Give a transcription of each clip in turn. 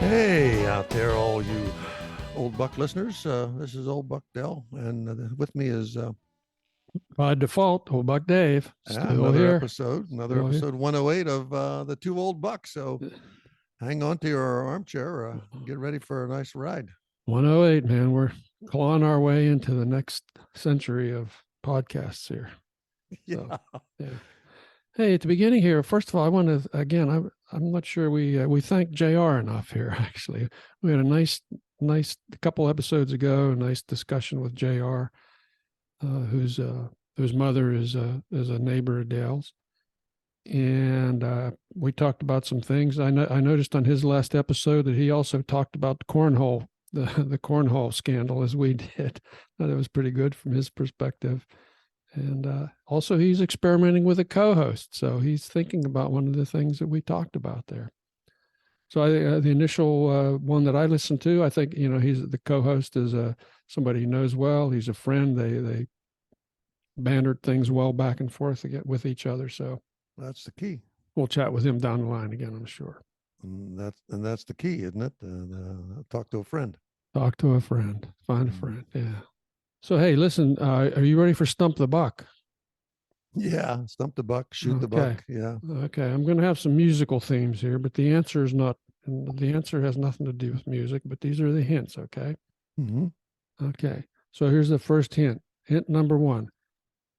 Hey, out there, all you old Buck listeners. This is old Buck Dell, and with me is By default, old Buck Dave, still another here. episode, Still here. 108 of the Two Old Bucks. So hang on to your armchair, get ready for a nice ride. 108, man. We're clawing our way into the next century of podcasts here. Yeah. So, yeah. Hey, at the beginning here, first of all, I want to again. I'm not sure we thank JR enough here. Actually, we had a nice a couple episodes ago, a nice discussion with JR, whose mother is a neighbor of Dale's, and we talked about some things. I noticed on his last episode that he also talked about the cornhole, the cornhole scandal, as we did. That was pretty good from his perspective. And also, he's experimenting with a co-host, so he's thinking about one of the things that we talked about there. So the initial one that I listened to, I think he's the co-host is somebody he knows well. He's a friend. They bantered things well back and forth with each other. So that's the key. We'll chat with him down the line again, I'm sure. And that's the key, isn't it? Talk to a friend. Talk to a friend. Find a friend. Yeah. So, hey, listen, are you ready for Stump the Buck? Yeah, Stump the Buck, shoot the buck. Yeah. Okay, I'm going to have some musical themes here, but the answer is not. The answer has nothing to do with music, but these are the hints. Okay. Mm-hmm. Okay. So here's the first hint. Hint number one: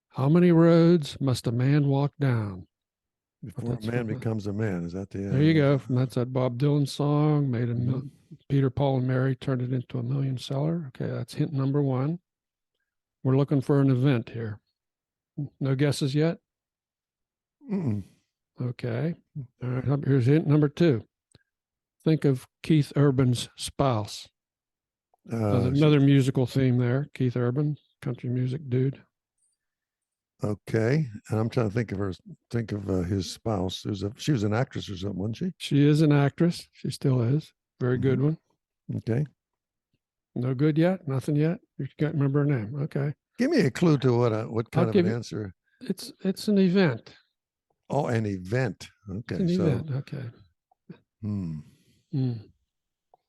how many roads must a man walk down before a man becomes a man? Is that the? There you go. That's that Bob Dylan song. Made a Peter, Paul, and Mary turned it into a million seller. Okay, that's hint number one. We're looking for an event here. No guesses yet? Mm-mm. Okay. All right. Here's hint number two. Think of Keith Urban's spouse. Another musical theme there. Keith Urban, country music dude. Okay. And I'm trying to think of his spouse. She was an actress or something, wasn't she? She is an actress. She still is. Very good one. Okay. No good yet? Nothing yet? You can't remember her name. Okay. Give me a clue to what kind of an answer. It's an event. Oh, an event. Okay. It's an event. Okay. An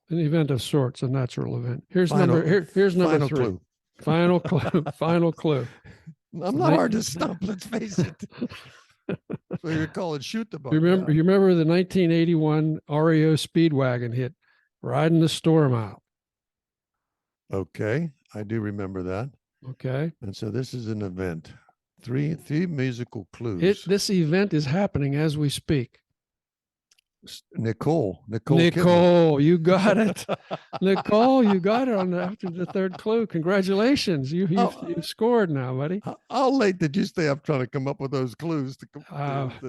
event of sorts, a natural event. Here's number three. Clue. Final clue. Final clue. I'm not hard to stump, let's face it. So you call it shoot the buck. You remember the 1981 REO Speedwagon hit, Riding the Storm Out. Okay, I do remember that. Okay. And so this is an event. Three musical clues. This event is happening as we speak. Nicole, you got it. Nicole, you got it after the third clue. Congratulations. You've scored now, buddy. How late did you stay up trying to come up with those clues?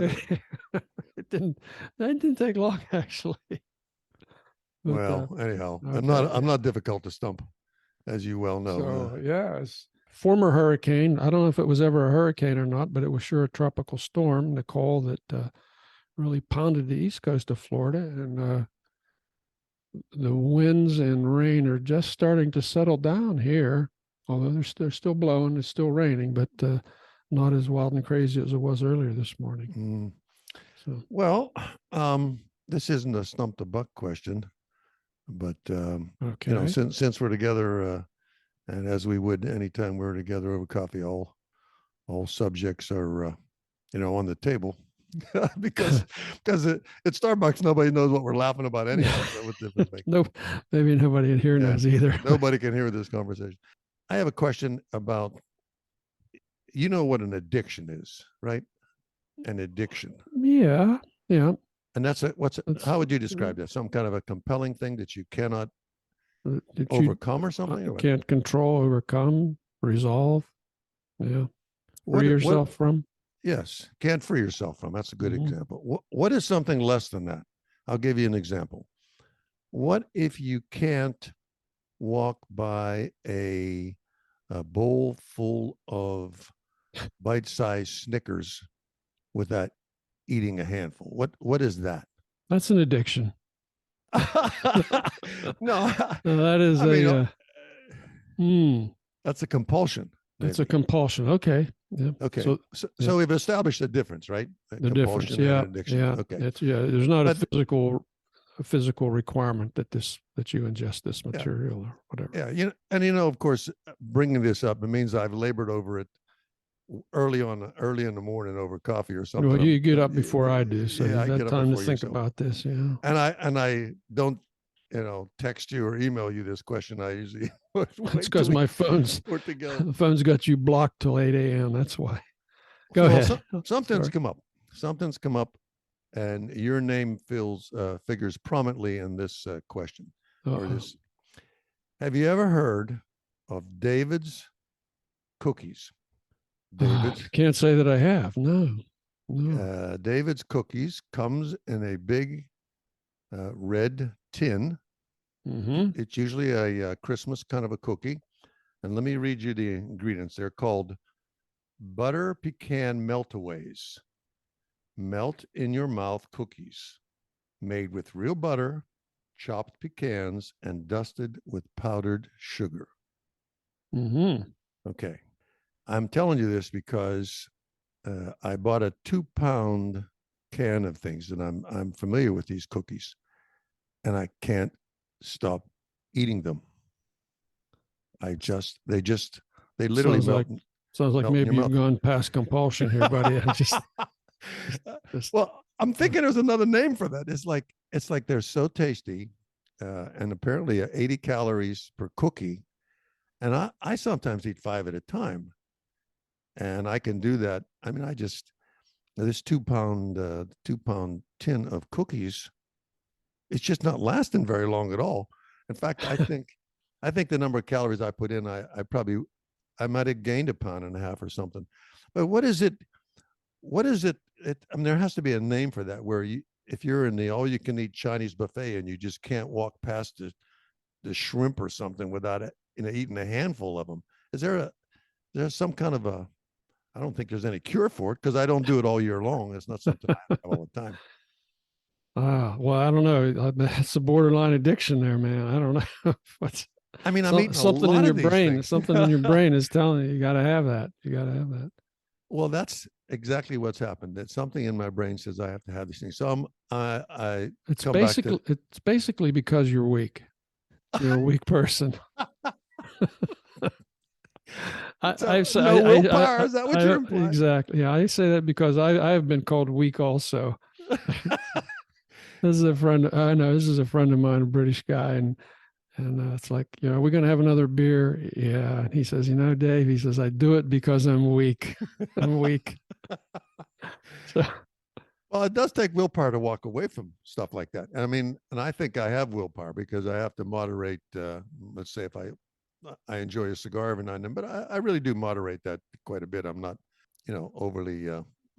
It didn't take long, actually. But, anyhow, okay. I'm not difficult to stump, as you well know. So, yes. Former hurricane. I don't know if it was ever a hurricane or not, but it was sure a tropical storm, Nicole, that really pounded the east coast of Florida, and the winds and rain are just starting to settle down here. Although they're still blowing, it's still raining, but not as wild and crazy as it was earlier this morning. So, well, this isn't a stump the buck question, but okay. Since we're together, and as we would anytime we're together over coffee, all subjects are on the table. because at Starbucks nobody knows what we're laughing about anyway. So no, maybe nobody in here knows either. Nobody can hear this conversation. I have a question about, what an addiction is, right? An addiction. Yeah. And how would you describe that? Some kind of a compelling thing that you cannot overcome or something? Can't control, overcome, resolve. Yeah. Free yourself from. Yes, can't free yourself from. That's a good example. What is something less than that? I'll give you an example. What if you can't walk by a bowl full of bite-sized Snickers without eating a handful? What is that? That's an addiction. No, that is that's a compulsion. Maybe. It's a compulsion. Okay. Yeah. Okay. So we've established a difference, right? The difference. Yeah. Addiction. Yeah. Okay. There's not a physical physical requirement that you ingest this material or whatever. Yeah, and of course, bringing this up, it means I've labored over it early in the morning over coffee or something. Well, you get up before I do, so you've had time to think about this. Yeah, and I don't text you or email you this question. I usually it's because my phone's the phone's got you blocked till 8 a.m. That's why. Go ahead. Something's come up. Something's come up, and your name figures prominently in this question or this. Have you ever heard of David's cookies? David's. Can't say that I have. No. David's cookies comes in a big red tin. Mm-hmm. It's usually a Christmas kind of a cookie. And let me read you the ingredients. They're called butter pecan meltaways. Melt in your mouth cookies made with real butter, chopped pecans, and dusted with powdered sugar. Mm-hmm. Okay. I'm telling you this because I bought a 2-pound can of things, and I'm familiar with these cookies, and I can't stop eating them. They literally sounds like maybe you've gone past compulsion here, buddy. Well, I'm thinking there's another name for that. It's like they're so tasty, and apparently 80 calories per cookie, and I sometimes eat 5 at a time. And I can do that. I mean, this 2-pound tin of cookies, it's just not lasting very long at all. In fact, I think the number of calories I put in, I might have gained 1.5 pounds or something. But what is it? I mean, there has to be a name for that, where if you're in the all-you-can-eat Chinese buffet and you just can't walk past the shrimp or something without eating a handful of them. Is there's some kind of I don't think there's any cure for it because I don't do it all year long. It's not something I have all the time. Well, I don't know. It's a borderline addiction there, man. I don't know. I'm eating something in your brain. Something in your brain is telling you got to have that. You got to have that. Well, that's exactly what's happened. That something in my brain says I have to have these things. So it's basically because you're weak. You're a weak person. No willpower. Is that what you're implying? Exactly. Yeah, I say that because I have been called weak also. This is a friend. I know this is a friend of mine, a British guy, and it's like, we're gonna have another beer. Yeah, and he says, Dave, he says, I do it because I'm weak. I'm weak. So, well, it does take willpower to walk away from stuff like that. And I think I have willpower because I have to moderate. Let's say if I enjoy a cigar every now and then, but I really do moderate that quite a bit. I'm not, overly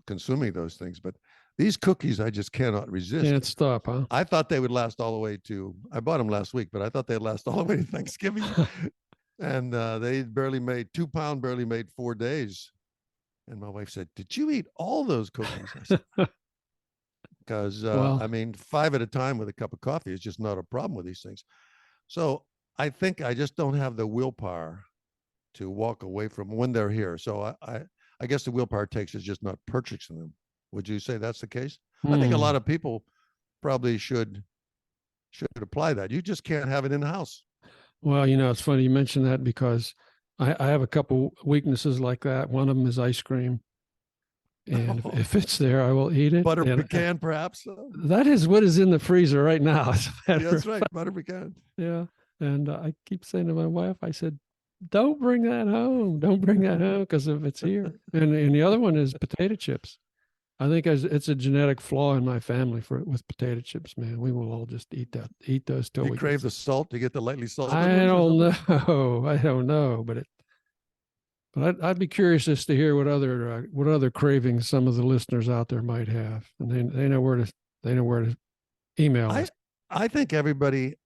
consuming those things. But these cookies, I just cannot resist. Can't stop, huh? I thought they would last all the way I bought them last week, but I thought they'd last all the way to Thanksgiving. And they barely made 2-pound, barely made 4 days. And my wife said, "Did you eat all those cookies?" I said, because 5 at a time with a cup of coffee is just not a problem with these things. So I think I just don't have the willpower to walk away from when they're here. So I guess the willpower it takes is just not purchasing them. Would you say that's the case? I think a lot of people probably should apply that. You just can't have it in the house. Well, it's funny you mentioned that because I have a couple weaknesses like that. One of them is ice cream. And if it's there, I will eat it. Butter pecan, perhaps? That is what is in the freezer right now. That's right, butter pecan. Yeah. And I keep saying to my wife, I said, don't bring that home. Don't bring that home because if it's here. And the other one is potato chips. I think it's a genetic flaw in my family with potato chips, man. We will all just eat those till we crave the salt to get the lightly salted. I don't know, but I'd be curious as to hear what other cravings some of the listeners out there might have, and they know where to email us. I think everybody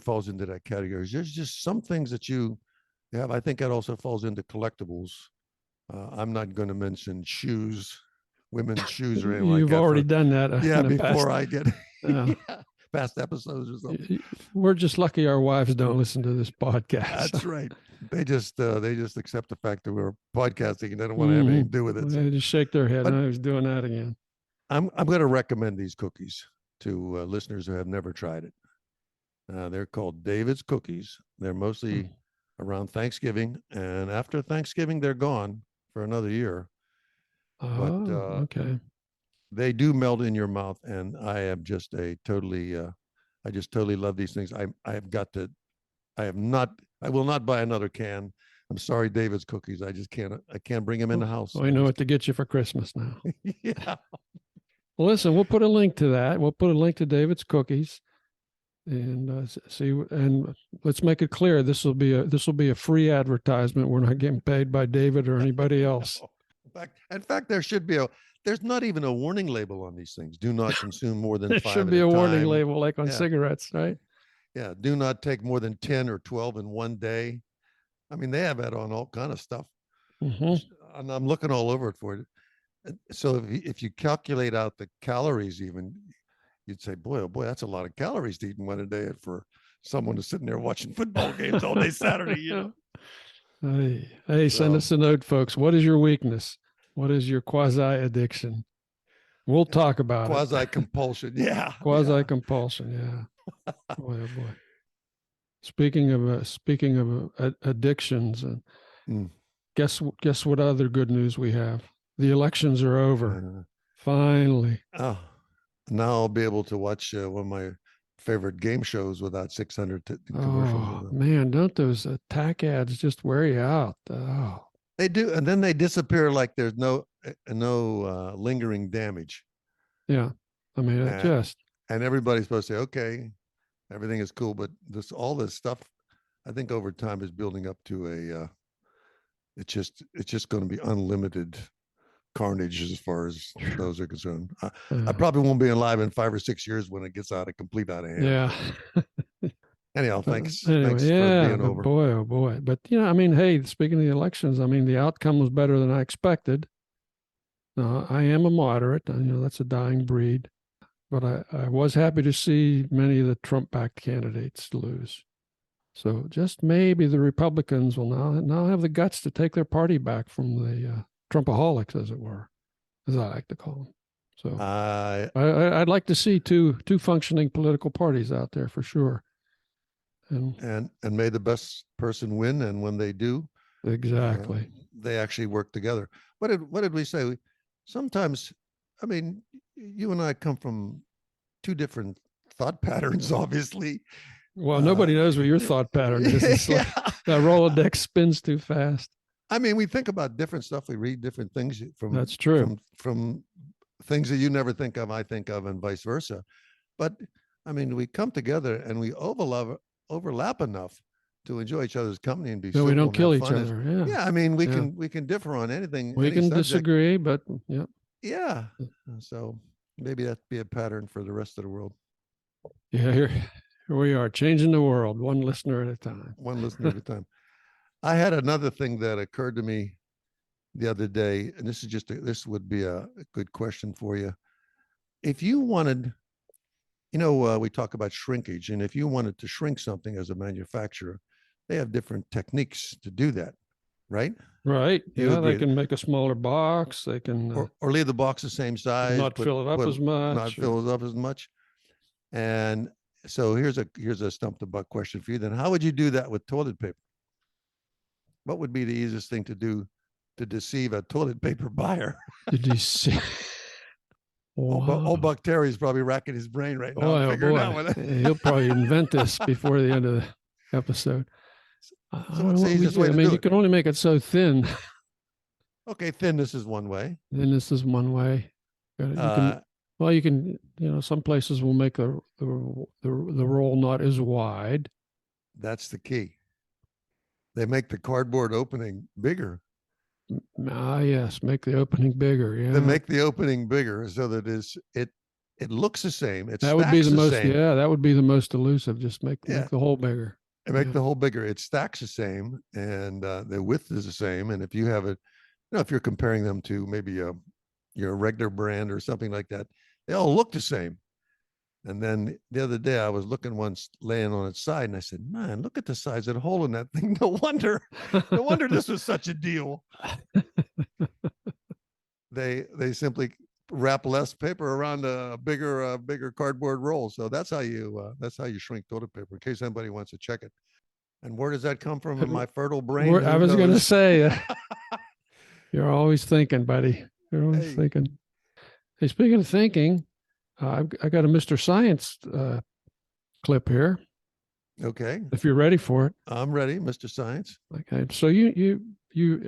falls into that category. There's just some things that you have. I think that also falls into collectibles. I'm not going to mention shoes. Women's shoes or anything like that. You've already done that. Yeah, before I get past episodes or something. We're just lucky our wives don't listen to this podcast. That's right. They just accept the fact that we're podcasting and they don't want to have anything to do with it. They just shake their head. I was doing that again. I'm going to recommend these cookies to listeners who have never tried it. They're called David's Cookies. They're mostly around Thanksgiving, and after Thanksgiving, they're gone for another year. But okay. they do melt in your mouth, and I am just I just totally love these things. I will not buy another can. I'm sorry, David's Cookies. I can't bring them in the house. We know what to get you for Christmas now. Yeah. Well, listen, we'll put a link to that. We'll put a link to David's Cookies, and see. And let's make it clear: this will be a free advertisement. We're not getting paid by David or anybody else. No. In fact, there should be there's not even a warning label on these things. Do not consume more than There 5 should at be a warning time. label like on cigarettes, right? Yeah. Do not take more than 10 or 12 in one day. I mean, they have that on all kind of stuff. And I'm looking all over it for it. So if you calculate out the calories, even, you'd say, boy, oh boy, that's a lot of calories to eat in one day for someone who's sitting there watching football games all day Saturday, you know. Hey, send us a note, folks. What is your weakness? What is your quasi addiction? We'll talk about quasi compulsion. Yeah. Quasi compulsion. Yeah. Boy, oh boy. Speaking of addictions, guess what other good news we have? The elections are over. Finally. Oh, now I'll be able to watch one of my favorite game shows without 600 commercials. Oh man, don't those attack ads just wear you out? Oh, they do, and then they disappear like there's no lingering damage. Yeah, I mean, and everybody's supposed to say, okay, everything is cool, but all this stuff, I think over time is building up to it's just going to be unlimited carnage as far as those are concerned. I probably won't be alive in 5 or 6 years when it gets out of hand. Yeah. Anyhow, thanks. Anyway, thanks for being over. Boy, oh boy. But I mean, hey, speaking of the elections, I mean, the outcome was better than I expected. I am a moderate. That's a dying breed. But I was happy to see many of the Trump-backed candidates lose. So just maybe the Republicans will now have the guts to take their party back from the Trumpaholics, as it were, as I like to call them. So I'd like to see two functioning political parties out there for sure. And may the best person win. And when they do, exactly, they actually work together. What did we say? Sometimes, I mean, you and I come from two different thought patterns, obviously. Well, nobody knows what your thought pattern is. It's like that Rolodex spins too fast. I mean, we think about different stuff. We read different things from. That's true. From things that you never think of, I think of, and vice versa. But I mean, we come together and we overlap enough to enjoy each other's company and be. So we don't kill each other. Yeah. I mean, we can differ on anything. We can disagree, but yeah. Yeah. So maybe that'd be a pattern for the rest of the world. Yeah. Here we are, changing the world, one listener at a time. One listener at a time. I had another thing that occurred to me the other day, and this would be a good question for you. If you wanted, we talk about shrinkage, and if you wanted to shrink something as a manufacturer, they have different techniques to do that, right? Right. Yeah, they can make a smaller box. They can or leave the box the same size, not fill it up as much. Not fill it up as much. And so here's a stump the buck question for you. Then, how would you do that with toilet paper? What would be the easiest thing to do to deceive a toilet paper buyer? To deceive. Wow. Old Buck Terry's probably racking his brain right now. He'll probably invent this before the end of the episode. So what's the easiest way to do it? You can only make it so thin. Okay, thinness is one way. Thinness is one way. You can, some places will make the roll not as wide. That's the key. They make the cardboard opening bigger. Yes, make the opening bigger. Yeah, they make the opening bigger so that it looks the same. That would be the most. Same. Yeah, that would be the most elusive. Just make the hole bigger. And make the hole bigger. It stacks the same, and the width is the same. And if you have it, if you're comparing them to maybe your regular brand or something like that, they all look the same. And then the other day I was looking once laying on its side, and I said, man, look at the size of the hole in that thing. No wonder this was such a deal. They simply wrap less paper around a bigger cardboard roll. So that's how you shrink toilet paper, in case anybody wants to check it. And where does that come from in my fertile brain? I was going to say, you're always thinking, buddy. You're always thinking. Hey, speaking of thinking, I got a Mr. Science clip here. Okay. If you're ready for it. I'm ready, Mr. Science. Okay. So you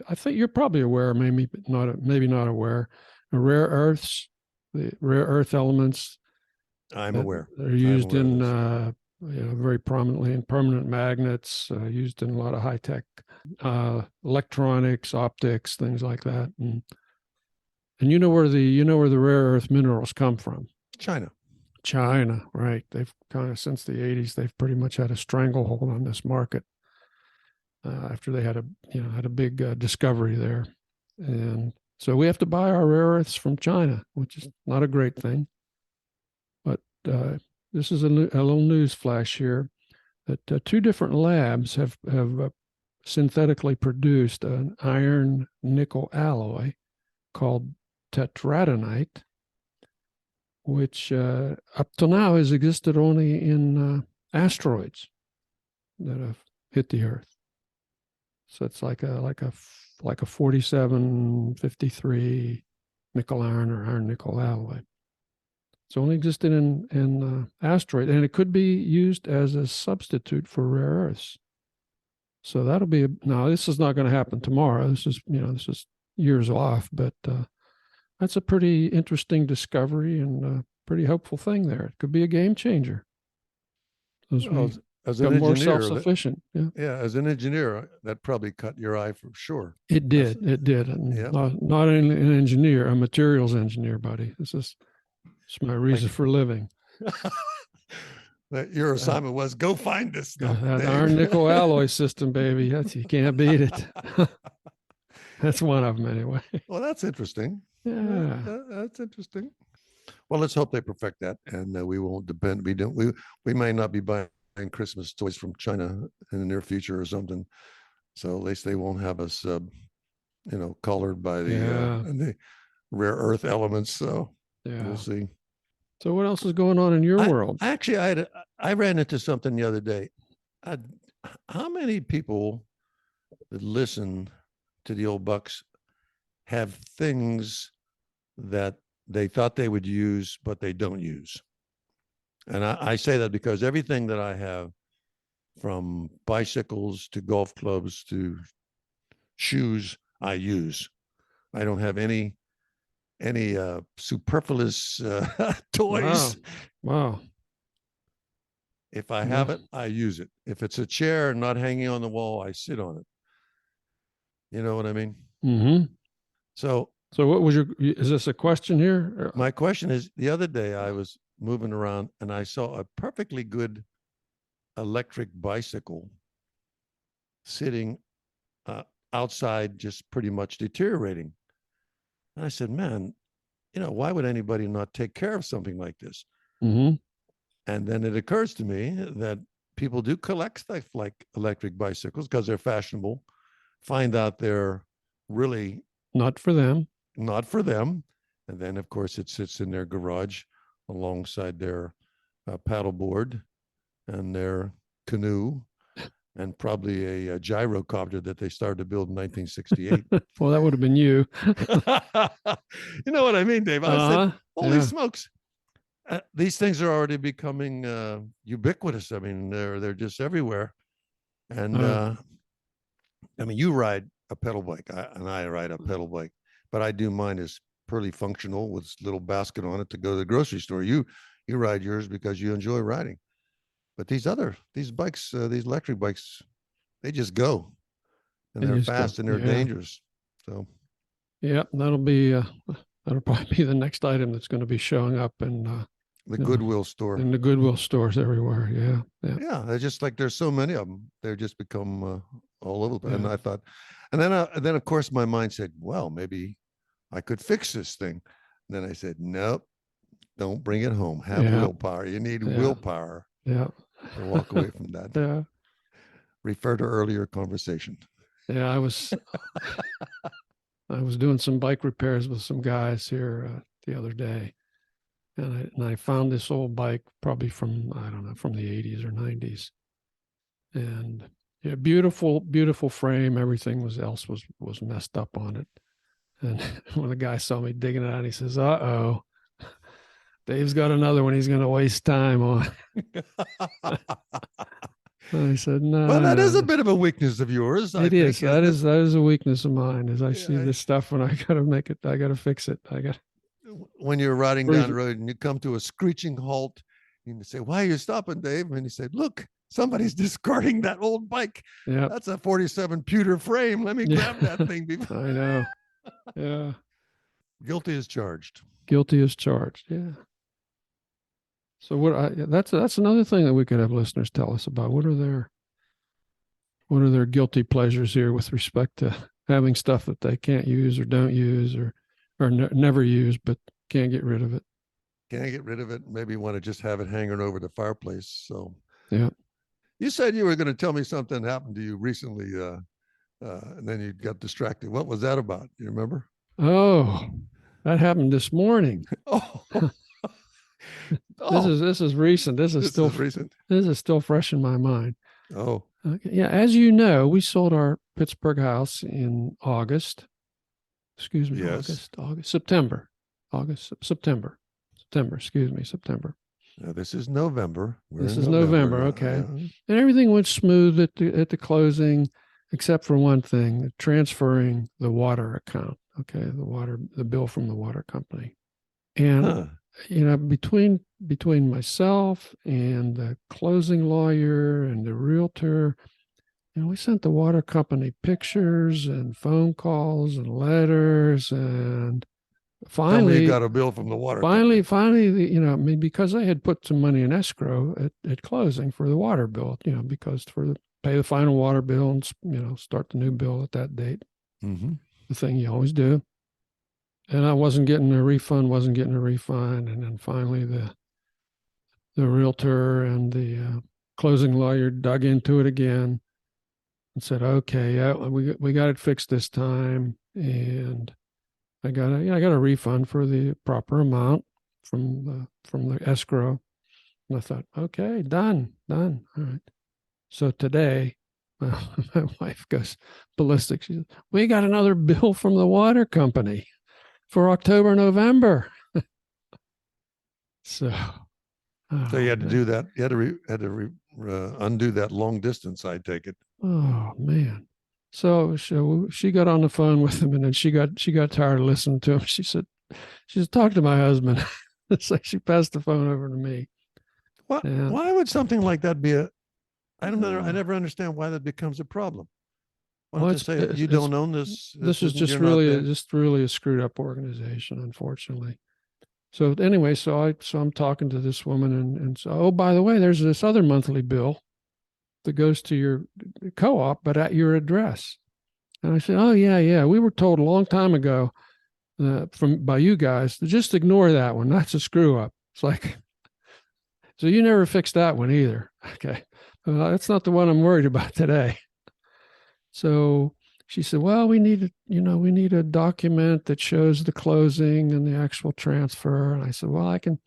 I think you're probably aware, maybe not aware, the rare earth elements. I'm aware. They're used in very prominently in permanent magnets, used in a lot of high tech electronics, optics, things like that. And you know where the rare earth minerals come from? China, right? They've kind of, since the 80s, they've pretty much had a stranglehold on this market after they had a big discovery there, and so we have to buy our rare earths from China, which is not a great thing. But this is a little news flash here that two different labs have synthetically produced an iron nickel alloy called tetradenite, which up till now has existed only in asteroids that have hit the Earth. So it's like a 4753 nickel iron or iron nickel alloy. It's only existed in asteroid, and it could be used as a substitute for rare earths. So that'll be now. This is not going to happen tomorrow. This is years off, but that's a pretty interesting discovery and a pretty hopeful thing there. It could be a game changer. As an engineer, more self-sufficient. As an engineer, that probably cut your eye for sure. It did. And not an engineer, a materials engineer, buddy. It's my reason for living. Your assignment was go find this stuff. That iron nickel alloy system, baby. You can't beat it. That's one of them anyway. Well, that's interesting. Yeah, that's interesting. Well, let's hope they perfect that, and we won't depend. We may not be buying Christmas toys from China in the near future or something. So at least they won't have us, colored by the rare earth elements. So we'll see. So what else is going on in your world? Actually, I ran into something the other day. How many people that listen to the old Bucks have things that they thought they would use, but they don't use? And I say that because everything that I have, from bicycles to golf clubs to shoes, I use. I don't have any superfluous toys. Wow. If I have it, I use it. If it's a chair not hanging on the wall, I sit on it. You know what I mean? Mm-hmm. So what was is this a question here? My question is, the other day I was moving around and I saw a perfectly good electric bicycle sitting outside, just pretty much deteriorating. And I said, man, why would anybody not take care of something like this? Mm-hmm. And then it occurs to me that people do collect stuff like electric bicycles because they're fashionable, find out they're really not for them. And then, of course, it sits in their garage alongside their paddleboard and their canoe and probably a gyrocopter that they started to build in 1968. Well, that would have been you. You know what I mean, Dave? I said, holy smokes. These things are already becoming ubiquitous. I mean, they're just everywhere. And you ride a pedal bike, and I ride a pedal bike, but I do mine is pretty functional with a little basket on it to go to the grocery store. You ride yours because you enjoy riding. But these bikes, these electric bikes, they just go, and they're fast and they're dangerous. So, yeah, that'll probably be the next item that's going to be showing up in the Goodwill store. In the Goodwill stores everywhere. Yeah. They're just like, there's so many of them. They're just become all over. Yeah. And I thought, and then of course my mind said, well, maybe I could fix this thing. And then I said, nope, don't bring it home. Have willpower. You need willpower. Yeah. To walk away from that. Yeah. Refer to earlier conversation. Yeah, I was doing some bike repairs with some guys here the other day, and I found this old bike, probably from, I don't know, from the 80s or 90s, and yeah, beautiful, beautiful frame. Everything was messed up on it. And when the guy saw me digging it out, he says, "Uh-oh, Dave's got another one he's going to waste time on." I said, "No, Well, that is no, a bit of a weakness of yours, I it think. is. That is a weakness of mine. As I see Yeah, this stuff, and I got to make it, I got to fix it. I got when you're riding Where's down the road and you come to a screeching halt, and you say, "Why are you stopping, Dave?" And he said, "Look, somebody's discarding that old bike. yeah, That's a 47 pewter frame. Let me yeah." grab that thing before." I know. Yeah, Guilty as charged. guilty as charged. Yeah. So that's another thing that we could have listeners tell us about. What are their guilty pleasures here with respect to having stuff that they can't use or don't use or never use, but can't get rid of it. Can't get rid of it. Maybe you want to just have it hanging over the fireplace. So Yeah. you said you were going to tell me something happened to you recently, and then you got distracted. What was that about? You remember? Oh, that happened this morning. Oh, This is recent. This is recent. This is still fresh in my mind. Oh, Okay. Yeah, as you know, we sold our Pittsburgh house in August. Excuse me, yes. September. Excuse me, September. Now, this is November. This is November. Okay. Yeah. And everything went smooth at the closing, except for one thing, transferring the water account. Okay, the bill from the water company. And between myself and the closing lawyer and the realtor, we sent the water company pictures and phone calls and letters, and finally you got a bill from the water finally company. because I had put some money in escrow at closing for the water bill, because pay the final water bill and start the new bill at that date. Mm-hmm. The thing you always do. And I wasn't getting a refund. And then finally the realtor and the closing lawyer dug into it again and said, "Okay, yeah, we got it fixed this time." And I got a refund for the proper amount from the escrow. And I thought, okay, done. All right. So today, my wife goes ballistic. She says, "We got another bill from the water company for October, November." So you had to do that. You had to undo that long distance, I take it. Oh man. So she got on the phone with him, and then she got tired of listening to him. She said, "Talk to my husband." So she passed the phone over to me. Why would something like that be I never understand why that becomes a problem. Why don't you say you don't own this? This is just really a screwed up organization, unfortunately. So anyway, so I'm talking to this woman, and so, oh, by the way, there's this other monthly bill that goes to your co-op, but at your address. And I said, "Oh yeah, we were told a long time ago by you guys to just ignore that one. That's a screw up." It's like, so you never fixed that one either. Okay, that's not the one I'm worried about today. So she said, "Well, we need a document that shows the closing and the actual transfer." And I said, "Well, I can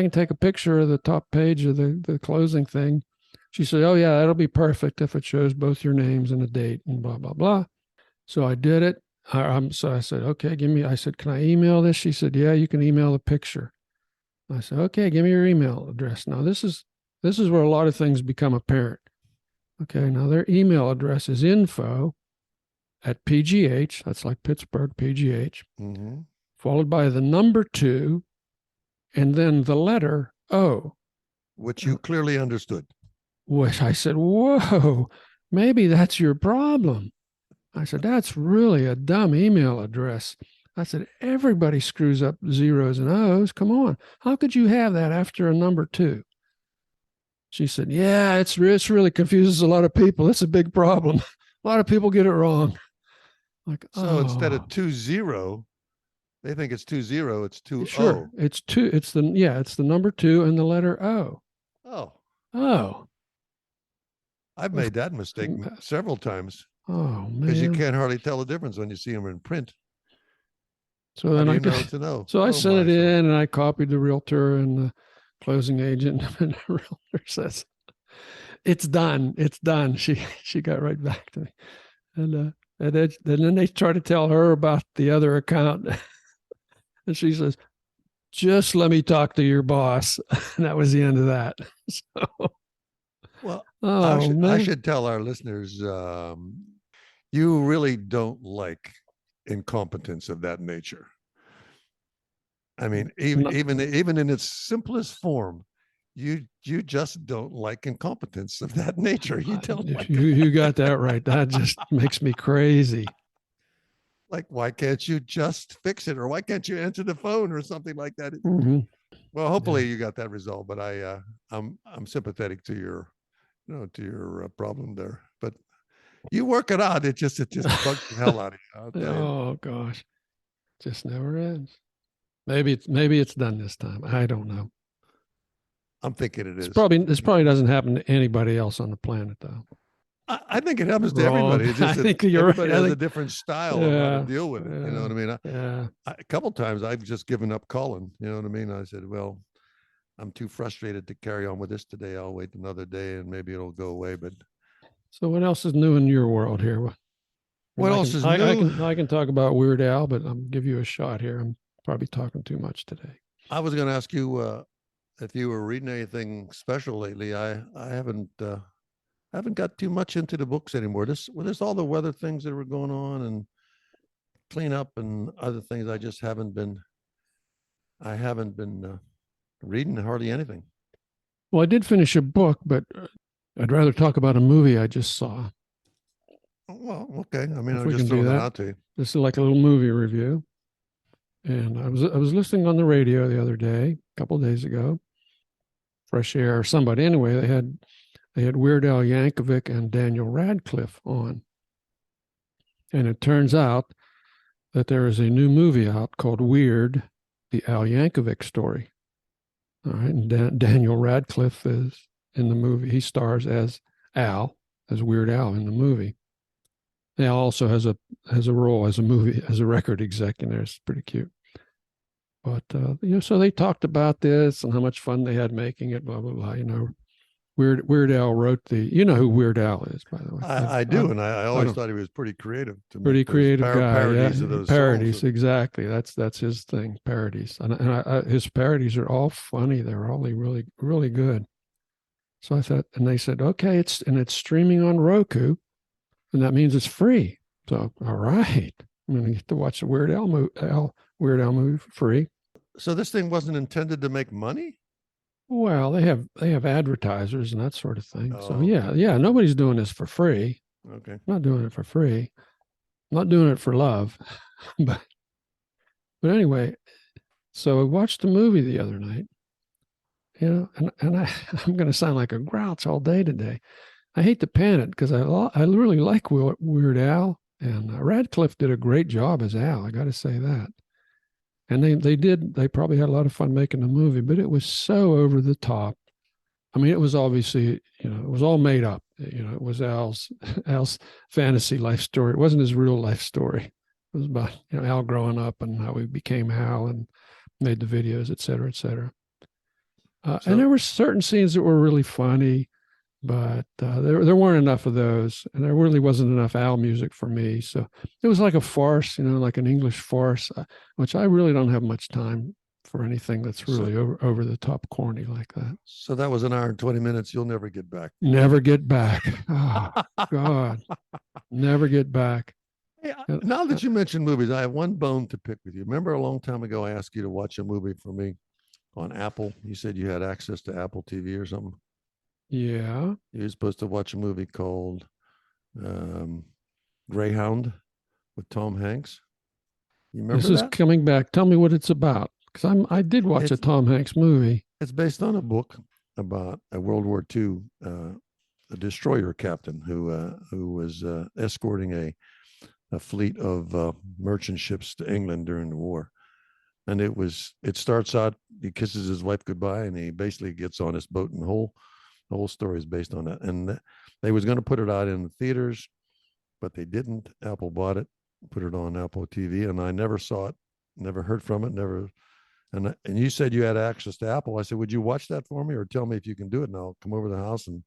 take a picture of the top page of the closing thing." She said, "Oh yeah, that'll be perfect if it shows both your names and a date and blah, blah, blah." So I did it. So I said, "Okay, I said, "Can I email this?" She said, "Yeah, you can email the picture." I said, "Okay, give me your email address." Now this is where a lot of things become apparent. Okay, now their email address is info@PGH, that's like Pittsburgh, PGH, followed by the number 2, and then the letter O. Which you clearly understood. Which I said, "Whoa, maybe that's your problem." I said, "That's really a dumb email address." I said, "Everybody screws up zeros and O's. Come on. How could you have that after a number 2? She said, "Yeah, it's really confuses a lot of people. It's a big problem. A lot of people get it wrong." Like, so instead of 20, they think it's 20, it's 2-0. Sure. It's the number 2 and the letter O. Oh. I've made that mistake several times. Oh man. Because you can't hardly tell the difference when you see them in print. So then How do you know to know? so I Oh sent my! it in and I copied the realtor and the closing agent, and the realtor says, "It's done. It's done." She got right back to me, and then they try to tell her about the other account, and she says, "Just let me talk to your boss." And that was the end of that. So, Well, oh I man, should tell our listeners, you really don't like incompetence of that nature. I mean, no, even in its simplest form, you just don't like incompetence of that nature. You don't like you got that right. That just makes me crazy. like why can't you just fix it, or why can't you answer the phone or something like that? Mm-hmm. Well, hopefully Yeah. you got that resolved. But I'm sympathetic to your to your problem there. But you work it out. It just bugs the hell out of you. I'll tell you. Oh gosh, just never ends. Maybe it's done this time. I don't know. I'm thinking it It's is. probably this probably doesn't happen to anybody else on the planet though. I think it happens to Wrong. everybody. It's I just that think you're right. everybody I has a think different style of how to yeah, deal with it. You know yeah, what I mean? yeah. A couple of times I've just given up calling. You know what I mean? I said, well, I'm too frustrated to carry on with this today. I'll wait another day and maybe it'll go away. But So what else is new in your world here? I mean, what else is new? I can talk about Weird Al, but I'm give you a shot here. I'm probably talking too much today. I was going to ask you if you were reading anything special lately. I haven't got too much into the books anymore. There's all the weather things that were going on and cleanup and other things. I haven't been reading hardly anything. Well, I did finish a book, but I'd rather talk about a movie I just saw. Well, okay. I mean, If I'll we just can throw do that that, out to you. this is like a little movie review. And I was listening on the radio the other day, a couple of days ago. Fresh Air or somebody. Anyway, they had Weird Al Yankovic and Daniel Radcliffe on, and it turns out that there is a new movie out called Weird, the Al Yankovic story. All right, and Daniel Radcliffe is in the movie. He stars as Al, as Weird Al in the movie. Al also has a role as a record exec in there. It's pretty cute. But so they talked about this and how much fun they had making it. Blah blah blah. Weird Al wrote the. You know who Weird Al is, by the way. I do, and I always I've thought he was pretty creative to pretty make those creative guy. parodies Yeah, of those parodies songs. exactly. That's his thing. Parodies, and his parodies are all funny. They're all really good. So I thought, and they said, okay, it's streaming on Roku, and that means it's free. So all right, I'm going to get to watch the Weird Al movie for free. So this thing wasn't intended to make money? Well, they have advertisers and that sort of thing. Oh, So okay. yeah, nobody's doing this for free. Okay. I'm not doing it for free. I'm not doing it for love. but anyway, so I watched the movie the other night. And I'm going to sound like a grouch all day today. I hate to pan it because I really like Weird Al, and Radcliffe did a great job as Al. I got to say that. And they probably had a lot of fun making the movie, but it was so over the top. I mean, it was obviously, it was all made up. It was Al's fantasy life story. It wasn't his real life story. It was about Al growing up and how he became Al and made the videos, et cetera, et cetera. And there were certain scenes that were really funny, but there weren't enough of those, and there really wasn't enough Al music for me. So it was like a farce, like an English farce, which I really don't have much time for anything that's really over the top corny like that. So that was an hour and 20 minutes. You'll never get back. Never get back. Oh, God. Never get back. Hey, now that you mentioned movies, I have one bone to pick with you. Remember a long time ago, I asked you to watch a movie for me on Apple. You said you had access to Apple TV or something. Yeah. You were supposed to watch a movie called Greyhound with Tom Hanks. You remember This is that? coming back. Tell me what it's about. Because I did watch a Tom Hanks movie. It's based on a book about a World War II a destroyer captain who was escorting a fleet of merchant ships to England during the war. And it starts out, he kisses his wife goodbye and he basically gets on his boat, and the whole story is based on that. And they was going to put it out in the theaters, but they didn't. Apple bought it, put it on Apple TV, and I never saw it never heard from it. Never. And you said you had access to Apple. I said, would you watch that for me, or tell me if you can do it, and I'll come over to the house and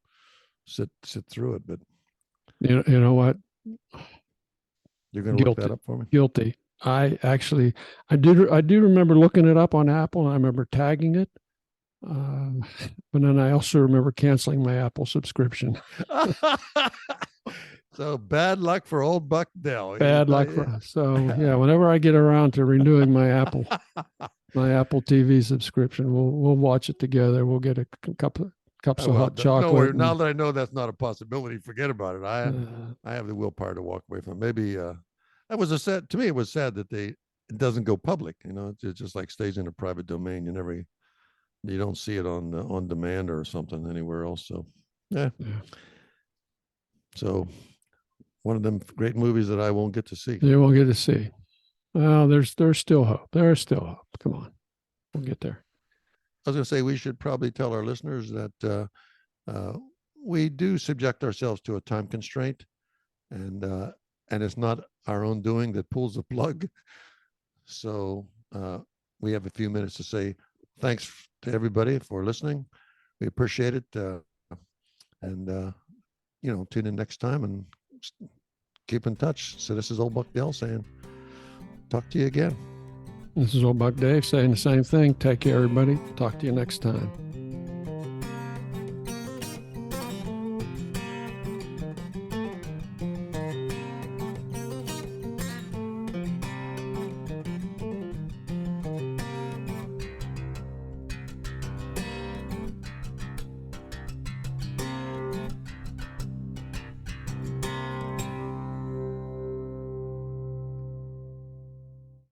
sit through it. But you know what? You're going to look that up for me? Guilty. I do remember looking it up on Apple, and I remember tagging it. But then I also remember canceling my Apple subscription. So bad luck for old Buck Dell. Bad luck for us. So yeah, whenever I get around to renewing my Apple TV subscription, we'll watch it together. We'll get a cups of hot chocolate. Now that I know that's not a possibility, forget about it. I have the willpower to walk away from it. Maybe that was to me, it was sad that it doesn't go public. You know, it just like stays in a private domain. You don't see it on demand or something anywhere else. So yeah. So one of them great movies that I won't get to see. You won't get to see. Well, there's still hope. There's still hope. Come on, we'll get there. I was going to say, we should probably tell our listeners that we do subject ourselves to a time constraint, and it's not our own doing that pulls the plug. So we have a few minutes to say thanks to everybody for listening. We appreciate it, and tune in next time and keep in touch. So this is old Buck Dell saying, talk to you again. This is old Buck Dave saying the same thing. Take care, everybody. Talk to you next time.